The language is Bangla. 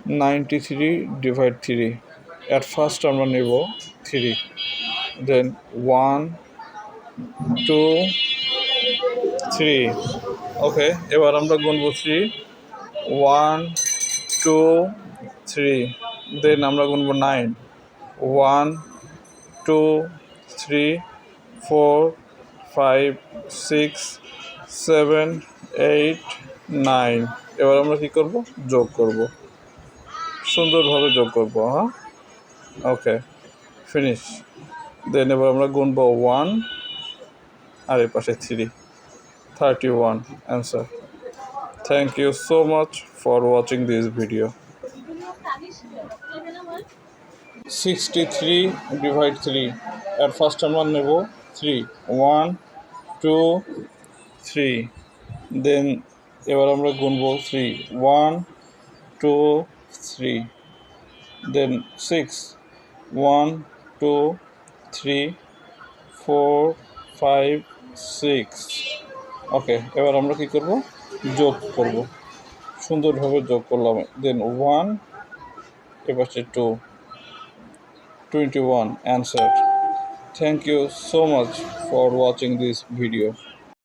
93 divide 3. At first আমরা নেব 3, then 1 2 3. ওকে, এবার আমরা গুনবো 3, 1 2 3, দেন আমরা গুনবো 9, 1 2 3 4 5 6 7 8 9. এবার আমরা কি করব? যোগ করব, সুন্দরভাবে যোগ করব। হ্যাঁ, ওকে, ফিনিশ। দেন এবার আমরা গুনবো 1 আর এর পাশে 3, 31 answer. Thank you so much for watching this video. 63 divide 3, এর ফার্স্ট আমরা নেব 3, 1 2 3, দেন এবার আমরা গুনবো 3, 1 2 3, দেন 6, 1 2 3 4 5 6। ওকে, এবার আমরা কি করব? যোগ করব, সুন্দরভাবে যোগ করলাম। দেন 1 এপাশে 2, 21 answer. Thank you so much for watching this video.